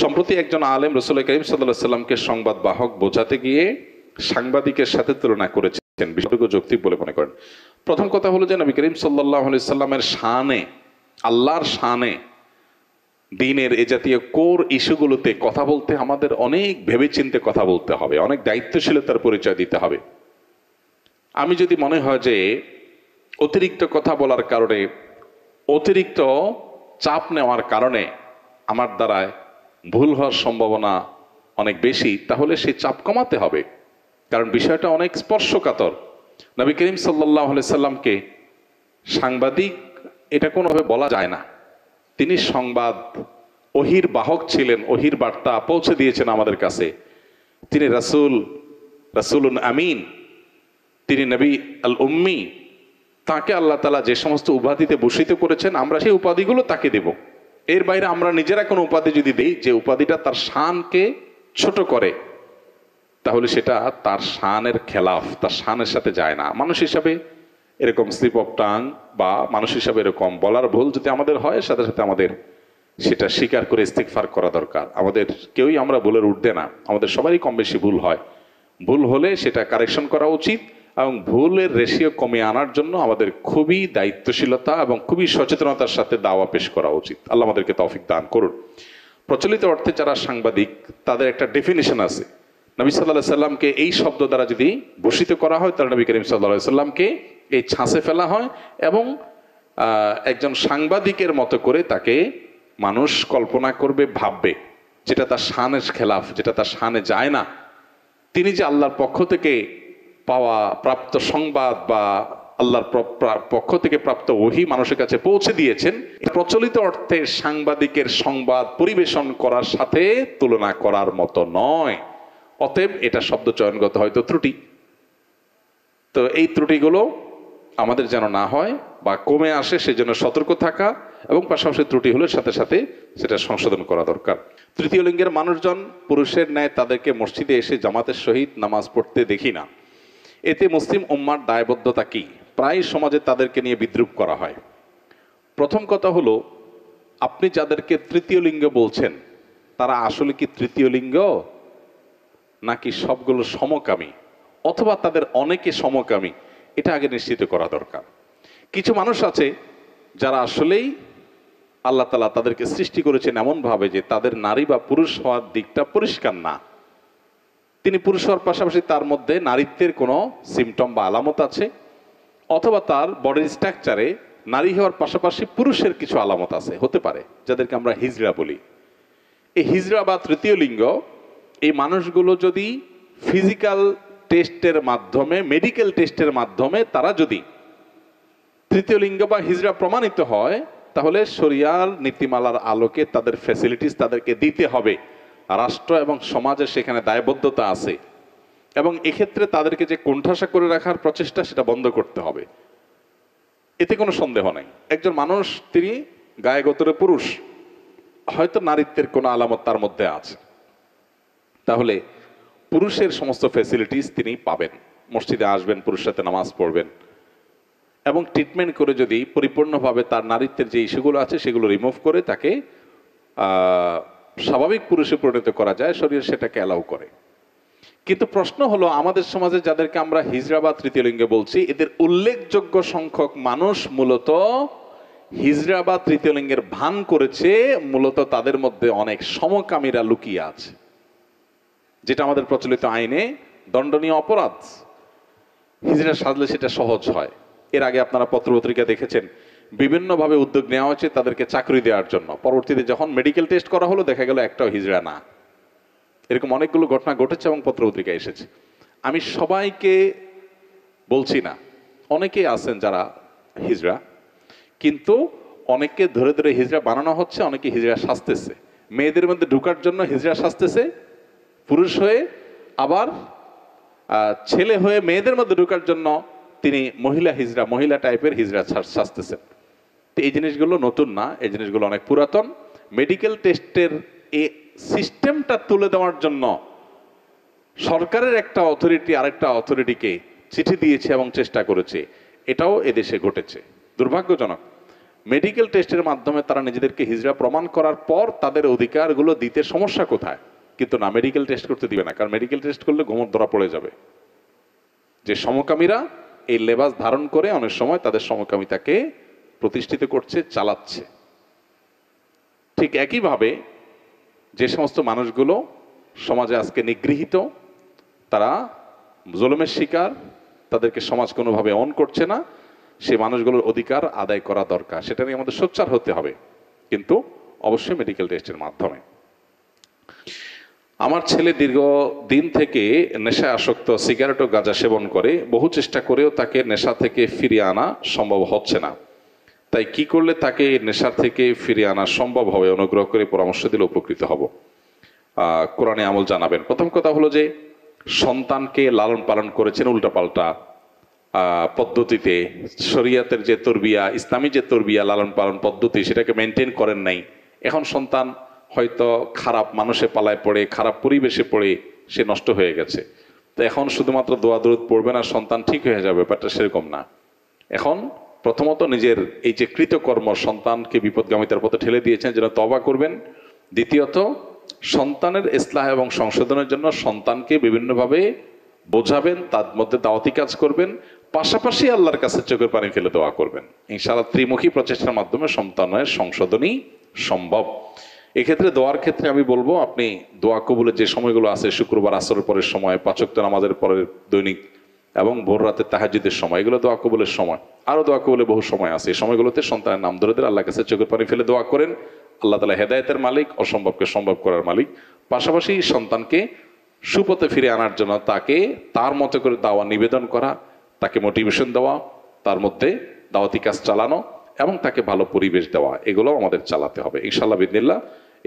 সম্প্রতি একজন আলেম রাসূল করিম সাল্লাল্লাহু আলাইহি সাল্লামকে সংবাদ বাহক বোঝাতে গিয়ে সাংবাদিকের সাথে তুলনা করেছেন, বিষয়টুকু যৌক্তিক বলে মনে করেন। প্রথম কথা হলো যে নবী করিম সাল্লাল্লাহু আলাইহি সাল্লামের শানে, আল্লাহর শানে, দ্বীনের এ জাতীয় কোর ইস্যুগুলোতে কথা বলতে আমাদের অনেক ভেবেচিন্তে কথা বলতে হবে, অনেক দায়িত্বশীলতার পরিচয় দিতে হবে। আমি যদি মনে হয় যে অতিরিক্ত কথা বলার কারণে, অতিরিক্ত চাপ নেওয়ার কারণে আমার দ্বারায় ভুল হওয়ার সম্ভাবনা অনেক বেশি, তাহলে সেই চাপ কমাতে হবে, কারণ বিষয়টা অনেক স্পর্শকাতর। নবী করিম সাল্লাল্লাহু আলাইহি সাল্লামকে সাংবাদিক এটা কোনোভাবে বলা যায় না। তিনি সংবাদ ওহির বাহক ছিলেন, ওহির বার্তা পৌঁছে দিয়েছেন আমাদের কাছে। তিনি রাসূলুন আমিন, তিনি নবী আল উম্মি। তাকে আল্লাহ তাআলা যে সমস্ত উপাধিতে ভূষিত করেছেন, আমরা সেই উপাধিগুলো তাকে দেব। এর বাইরে আমরা নিজেরা কোনো উপাধি যদি দেই যে উপাধিটা তার শানকে ছোট করে, তাহলে সেটা তার শানের খেলাফ, তার শানের সাথে যায় না। মানুষ হিসাবে এরকম স্লিপ অফ টাং বা মানুষ হিসাবে এরকম বলার ভুল যদি আমাদের হয়, সাথে সাথে আমাদের সেটা স্বীকার করে ইস্তিগফার করা দরকার। আমাদের কেউই আমরা ভুলের ঊর্ধ্বে না, আমাদের সবারই কম বেশি ভুল হয়। ভুল হলে সেটা কারেকশন করা উচিত এবং ভুলের রেশিও কমিয়ে আনার জন্য আমাদের খুবই দায়িত্বশীলতা এবং খুবই সচেতনতার সাথে দাওয়া পেশ করা উচিত। আল্লাহ আমাদেরকে তৌফিক দান করুন। প্রচলিত অর্থে যারা সাংবাদিক, তাদের একটা ডেফিনিশন আছে। নবী সাল্লাল্লাহু আলাইহি সাল্লামকে এই শব্দ দ্বারা যদি ভূষিত করা হয়, তাহলে নবী করিম সাল্লাল্লাহু আলাইহি সাল্লামকে এই ছাঁচে ফেলা হয় এবং একজন সাংবাদিকের মতো করে তাকে মানুষ কল্পনা করবে, ভাববে, যেটা তার শানের খেলাফ, যেটা তার শানে যায় না। তিনি যে আল্লাহর পক্ষ থেকে পাওয়া প্রাপ্ত সংবাদ বা আল্লাহর পক্ষ থেকে প্রাপ্ত ওহী মানুষের কাছে পৌঁছে দিয়েছেন, প্রচলিত অর্থে সাংবাদিকের সংবাদ পরিবেশন করার সাথে তুলনা করার মতো নয়। অতএব এটা শব্দ চয়নগত হয়তো ত্রুটি। তো এই ত্রুটিগুলো আমাদের যেন না হয় বা কমে আসে, সেজন্য সতর্ক থাকা এবং পাশাপাশি ত্রুটি হলে সাথে সাথে সেটা সংশোধন করা দরকার। তৃতীয় লিঙ্গের মানুষজন পুরুষের ন্যায় তাদেরকে মসজিদে এসে জামাতের সহিত নামাজ পড়তে দেখি না। এতে মুসলিম উম্মার দায়বদ্ধতা কি? প্রায় সমাজে তাদেরকে নিয়ে বিদ্রূপ করা হয়। প্রথম কথা হলো, আপনি যাদেরকে তৃতীয় লিঙ্গ বলছেন, তারা আসলে কি তৃতীয় লিঙ্গ নাকি সবগুলো সমকামী, অথবা তাদের অনেকে সমকামী? এটা আগে নিশ্চিত করা দরকার। কিছু মানুষ আছে যারা আসলেই আল্লাহ তাআলা তাদেরকে সৃষ্টি করেছেন এমনভাবে যে তাদের নারী বা পুরুষ হওয়ার দিকটা পরিষ্কার না। তিনি পুরুষ হওয়ার পাশাপাশি তার মধ্যে নারীত্বের কোনো সিমটম বা আলামত আছে, অথবা তার বডির স্ট্রাকচারে নারী হওয়ার পাশাপাশি পুরুষের কিছু আলামত আছে, হতে পারে, যাদেরকে আমরা হিজড়া বলি। এই হিজড়া বা তৃতীয় লিঙ্গ, এই মানুষগুলো যদি ফিজিক্যাল টেস্টের মাধ্যমে, মেডিকেল টেস্টের মাধ্যমে তারা যদি তৃতীয় লিঙ্গ বা হিজড়া প্রমাণিত হয়, তাহলে শরিয়ার নীতিমালার আলোকে তাদের ফ্যাসিলিটিস তাদেরকে দিতে হবে। রাষ্ট্র এবং সমাজের সেখানে দায়বদ্ধতা আছে এবং এক্ষেত্রে তাদেরকে যে কোণঠাসা করে রাখার প্রচেষ্টা, সেটা বন্ধ করতে হবে। এতে কোনো সন্দেহ নাই। একজন মানুষ, তিনি গায়ে গোত্রে পুরুষ, হয়তো নারীত্বের কোনো আলামত তার মধ্যে আছে, তাহলে পুরুষের সমস্ত ফ্যাসিলিটিস তিনি পাবেন। মসজিদে আসবেন, পুরুষের সাথে নামাজ পড়বেন এবং ট্রিটমেন্ট করে যদি পরিপূর্ণভাবে তার নারীত্বের যে ইস্যুগুলো আছে সেগুলো রিমুভ করে তাকে স্বাভাবিক পুরুষে পরিণত করা যায়, শরীর সেটাকে অ্যালাউ করে। কিন্তু প্রশ্ন হলো, আমাদের সমাজে যাদেরকে আমরা হিজড়া বা তৃতীয় লিঙ্গে বলছি, এদের উল্লেখযোগ্য সংখ্যক মানুষ মূলত হিজড়া বা তৃতীয় লিঙ্গের ভান করেছে। মূলত তাদের মধ্যে অনেক সমকামীরা লুকিয়ে আছে, যেটা আমাদের প্রচলিত আইনে দণ্ডনীয় অপরাধ। হিজড়া সাজলে সেটা সহজ হয়। এর আগে আপনারা পত্রপত্রিকা দেখেছেন, বিভিন্নভাবে উদ্যোগ নেওয়া হয়েছে তাদেরকে চাকরি দেওয়ার জন্য। পরবর্তীতে যখন মেডিকেল টেস্ট করা হলো, দেখা গেল একটাও হিজড়া না। এরকম অনেকগুলো ঘটনা ঘটেছে এবং পত্রপত্রিকায় এসেছে। আমি সবাইকে বলছি না, অনেকেই আছেন যারা হিজড়া, কিন্তু অনেককে ধরে ধরে হিজড়া বানানো হচ্ছে, অনেকে হিজড়া সাজতেছে। মেয়েদের মধ্যে ঢুকার জন্য হিজড়া সাজতেছে পুরুষ হয়ে, আবার ছেলে হয়ে মেয়েদের মধ্যে ঢুকার জন্য তিনি মহিলা হিজড়া, মহিলা টাইপের হিজড়া সাজতেছেন। তো এই জিনিসগুলো নতুন না, এই জিনিসগুলো অনেক পুরাতন। মেডিকেল টেস্টের এই সিস্টেমটা তুলে দেওয়ার জন্য সরকারের একটা অথরিটি আরেকটা অথরিটিকে চিঠি দিয়েছে এবং চেষ্টা করেছে। এটাও এদেশে ঘটেছে, দুর্ভাগ্যজনক। মেডিকেল টেস্টের মাধ্যমে তারা নিজেদেরকে হিজড়া প্রমাণ করার পর তাদের অধিকারগুলো দিতে সমস্যা কোথায়? কিন্তু না, মেডিকেল টেস্ট করতে দিবে না, কারণ মেডিকেল টেস্ট করলে গোমর ধরা পড়ে যাবে যে সমকামীরা এই লেবাস ধারণ করে অনেক সময় তাদের সমকামিতাকে প্রতিষ্ঠিত করছে, চালাচ্ছে। ঠিক একইভাবে যে সমস্ত মানুষগুলো সমাজে আজকে নিগৃহীত, তারা জুলুমের শিকার, তাদেরকে সমাজ কোনোভাবে অন করছে না, সেই মানুষগুলোর অধিকার আদায় করা দরকার। সেটা নিয়ে আমাদের সোচ্চার হতে হবে, কিন্তু অবশ্যই মেডিকেল টেস্টের মাধ্যমে। আমার ছেলে দীর্ঘদিন থেকে নেশায় আসক্ত, সিগারেট ও গাঁজা সেবন করে, বহু চেষ্টা করেও তাকে নেশা থেকে ফিরিয়ে আনা সম্ভব হচ্ছে না। তাই কি করলে তাকে নেশা থেকে ফিরিয়ে আনা সম্ভব হবে? অনুগ্রহ করে পরামর্শ দিলে উপকৃত হব। কোরআনে আমল জানাবেন। প্রথম কথা হলো যে সন্তানকে লালন পালন করেছেন উল্টাপাল্টা পদ্ধতিতে, শরিয়াতের যে তরবিয়া, ইসলামী যে তরবিয়া লালন পালন পদ্ধতি, সেটাকে মেনটেন করেন নাই। এখন সন্তান হয়তো খারাপ মানুষে পালায় পড়ে, খারাপ পরিবেশে পড়ে সে নষ্ট হয়ে গেছে। তো এখন শুধুমাত্র দোয়া দরুদ পড়বে না, সন্তান ঠিক হয়ে যাবে, ব্যাপারটা সেরকম না। এখন প্রথমত নিজের এই যে কৃতকর্ম, সন্তানকে বিপদগামিতার পথে ঠেলে দিয়েছেন, যেন তওবা করবেন। দ্বিতীয়ত, সন্তানের ইসলাহ এবং সংশোধনের জন্য সন্তানকে বিভিন্নভাবে বোঝাবেন, তার মধ্যে দাওয়াতি কাজ করবেন, পাশাপাশি আল্লাহর কাছে চোখের পানি ফেলে দোয়া করবেন। ইনশাআল্লাহ ত্রিমুখী প্রচেষ্টার মাধ্যমে সন্তানের সংশোধনই সম্ভব। এক্ষেত্রে দোয়ার ক্ষেত্রে আমি বলবো, আপনি দোয়া কবুলের যে সময়গুলো আছে, শুক্রবার আসরের পরের সময়, 5 ওয়াক্ত নামাজের পরের দৈনিক, এবং ভোর রাতে তাহাজ্জুদের সময়, এগুলো দোয়া কবুলের সময়। আরও দোয়া কবুলের বহু সময় আছে। এই সময়গুলোতে সন্তানের নাম ধরে আল্লাহর কাছে চোখের পানি ফেলে দোয়া করেন। আল্লাহ তাআলা হেদায়েতের মালিক, অসম্ভবকে সম্ভব করার মালিক। পাশাপাশি সন্তানকে সুপথে ফিরে আনার জন্য তাকে তার মতো করে দাওয়া নিবেদন করা, তাকে মোটিভেশন দেওয়া, তার মধ্যে দাওয়াতি কাজ চালানো এবং তাকে ভালো পরিবেশ দেওয়া, এগুলো আমাদের চালাতে হবে ইনশাআল্লাহ বিদিনিল্লাহ।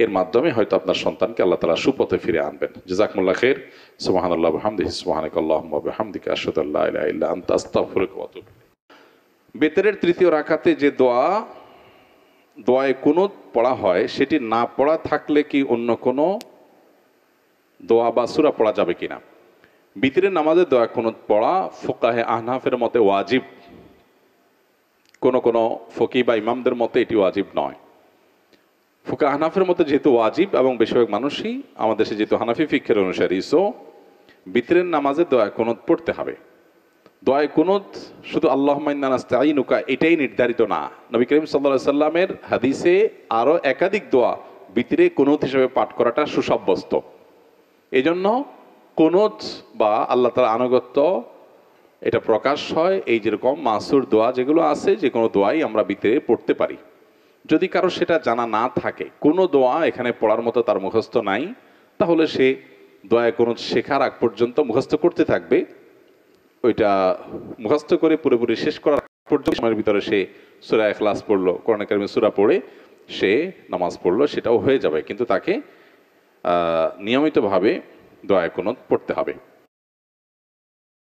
এর মাধ্যমে হয়তো আপনার সন্তানকে আল্লাহ তাআলা সুপথে ফিরে আনবেন। জাযাকুমুল্লাহ খাইর। সুবহানাল্লাহ ওয়া বিহামদিহি, সুবহানাকাল্লাহুম্মা ওয়া বিহামদিকা, আশহাদু আল্লা ইলাহা ইল্লা আনতা, আস্তাগফিরুকা ওয়া আতুবু ইলাইক। বেতরের তৃতীয় রাকাতে যে দোয়ায়ে কুনুত পড়া হয়, সেটি না পড়া থাকলে কি অন্য কোনো দোয়া বা সূরা পড়া যাবে কিনা? বিতরের নামাজে দোয়া কুনুত পড়া ফুকাহে আহনাফের মতে ওয়াজিব, কোন কোন ফকি বা ইমামদের মতে এটি ওয়াজিব নয়। ফুকা হানাফের মতে যেহেতু ওয়াজিব এবং বেশিরভাগ মানুষই আমাদের দেশে যেহেতু হানাফি ফিকহের অনুসারী, সো বিতরের নামাজে দোয়া কুনুত পড়তে হবে। দোয়া কুনুত শুধু আল্লাহুম্মা ইন্না নাস্তাঈনুকা এটাই নির্ধারিত না। নবী করিম সাল্লাল্লাহু আলাইহি সাল্লামের হাদিসে আরও একাধিক দোয়া বিতরে কুনুত হিসেবে পাঠ করাটা সুসাব্যস্ত। এজন্য কুনুত বা আল্লাহ তাআলার আনুগত্য এটা প্রকাশ হয় এই যেরকম মাসুর দোয়া যেগুলো আছে, যে কোনো দোয়াই আমরা বিতরে পড়তে পারি। যদি কারো সেটা জানা না থাকে, কোনো দোয়া এখানে পড়ার মতো তার মুখস্থ নাই, তাহলে সে দোয়ায় কুনুত শেখার আগ পর্যন্ত মুখস্থ করতে থাকবে। ওইটা মুখস্থ করে পুরোপুরি শেষ করার পর্যন্ত সময়ের ভিতরে সে সূরা ইখলাস পড়লো, কোরআন কারীমের সূরা পড়ে সে নামাজ পড়লো, সেটাও হয়ে যাবে। কিন্তু তাকে নিয়মিতভাবে দোয়া কুনুত পড়তে হবে।